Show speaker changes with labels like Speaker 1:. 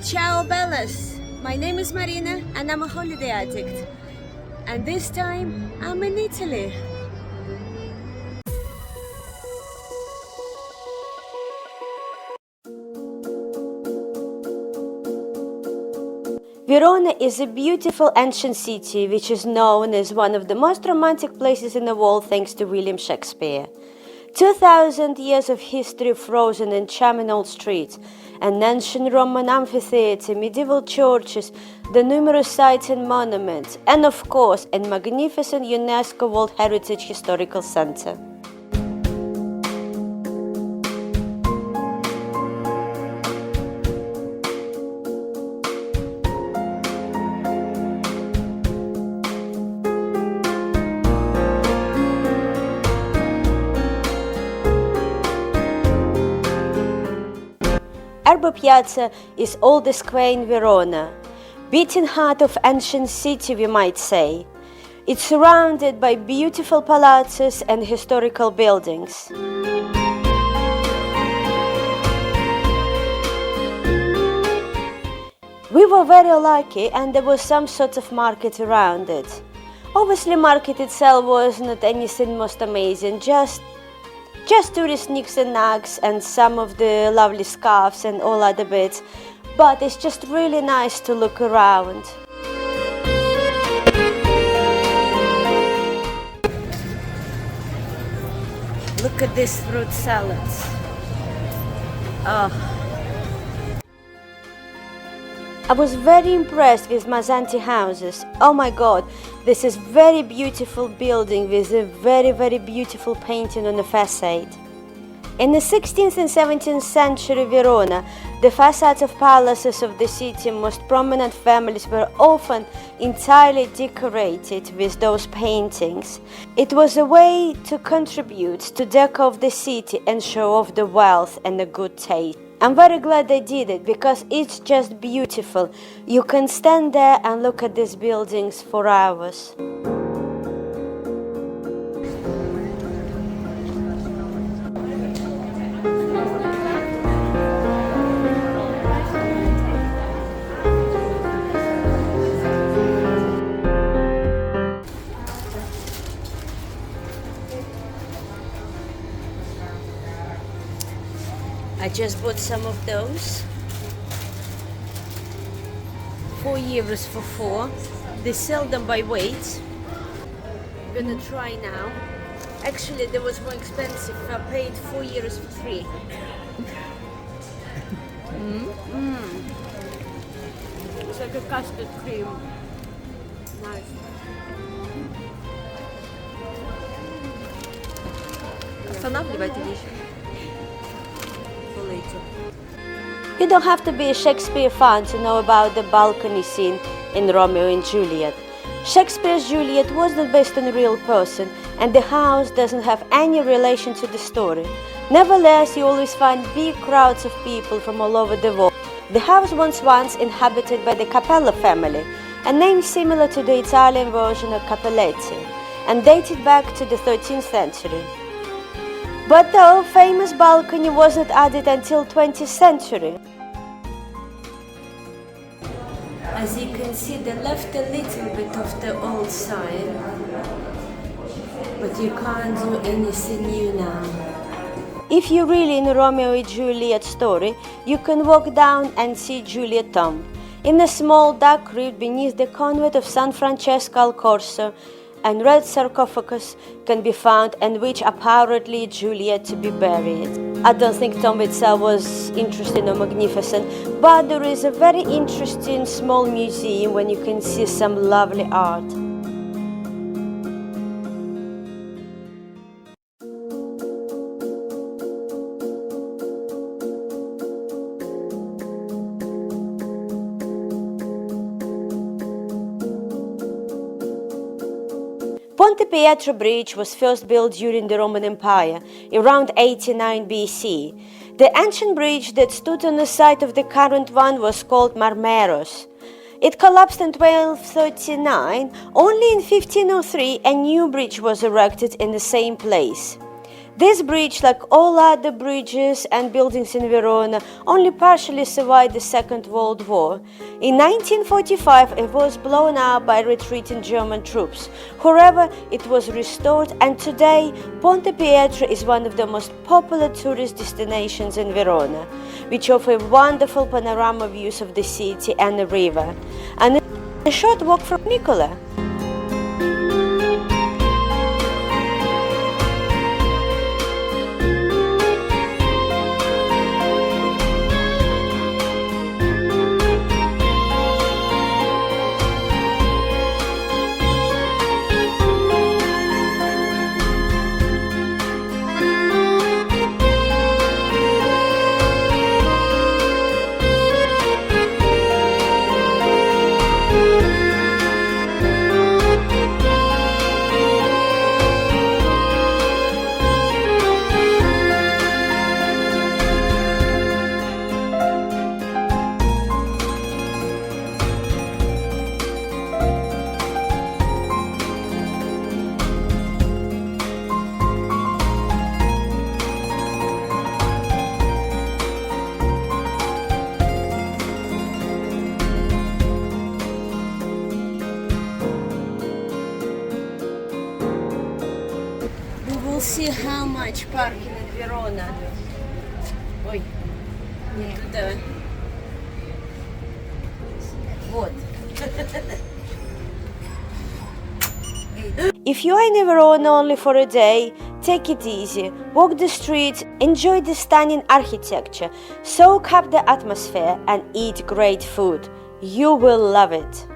Speaker 1: Ciao Bellas! My name is Marina and I'm a holiday addict. And this time, I'm in Italy. Verona is a beautiful ancient city which is known as one of the most romantic places in the world thanks to William Shakespeare. 2,000 years of history frozen in charming old streets, an ancient Roman amphitheatre, medieval churches, the numerous sites and monuments, and of course a magnificent UNESCO World Heritage Historical Center. Ponte Pietra is oldest square in Verona, beating heart of ancient city we might say. It's surrounded by beautiful palaces and historical buildings. We were very lucky and there was some sort of market around it. Obviously market itself was not anything most amazing, just tourist nicks and knacks and some of the lovely scarves and all other bits, but it's just really nice to look around. Look at these fruit salads. Oh. I was very impressed with Mazzanti houses. Oh my god, this is very beautiful building with a very beautiful painting on the facade. In the 16th and 17th century Verona, the facades of palaces of the city most prominent families were often entirely decorated with those paintings. It was a way to contribute to decor of the city and show off the wealth and the good taste. I'm very glad they did it because it's just beautiful. You can stand there and look at these buildings for hours. I just bought some of those. €4 for 4. They sell them by weight. I'm gonna try now. Actually, they was more expensive. I paid €4 for 3. It's like a custard cream. Nice. Останавливайте еще. You don't have to be a Shakespeare fan to know about the balcony scene in Romeo and Juliet. Shakespeare's Juliet was not based on a real person, and the house doesn't have any relation to the story. Nevertheless, you always find big crowds of people from all over the world. The house was once inhabited by the Capella family, a name similar to the Italian version of Cappelletti, and dated back to the 13th century. But the famous balcony wasn't added until 20th century. As you can see, they left a little bit of the old sign, but you can't do anything new now. If you're really in a Romeo and Juliet story, you can walk down and see Juliet tomb in a small dark crypt beneath the convent of San Francesco al Corso. And red sarcophagus can be found in which apparently Juliet to be buried. I don't think tomb itself was interesting or magnificent, but there is a very interesting small museum when you can see some lovely art. Ponte Pietra bridge was first built during the Roman Empire, around 89 BC. The ancient bridge that stood on the site of the current one was called Marmeros. It collapsed in 1239. Only in 1503 a new bridge was erected in the same place. This bridge, like all other bridges and buildings in Verona, only partially survived the Second World War. In 1945, it was blown up by retreating German troops. However, it was restored, and today Ponte Pietra is one of the most popular tourist destinations in Verona, which offer wonderful panorama views of the city and the river, and a short walk from Nicola. We'll see how much parking in Verona. Ой, не туда. Вот. If you are in Verona only for a day, take it easy, walk the streets, enjoy the stunning architecture, soak up the atmosphere and eat great food. You will love it.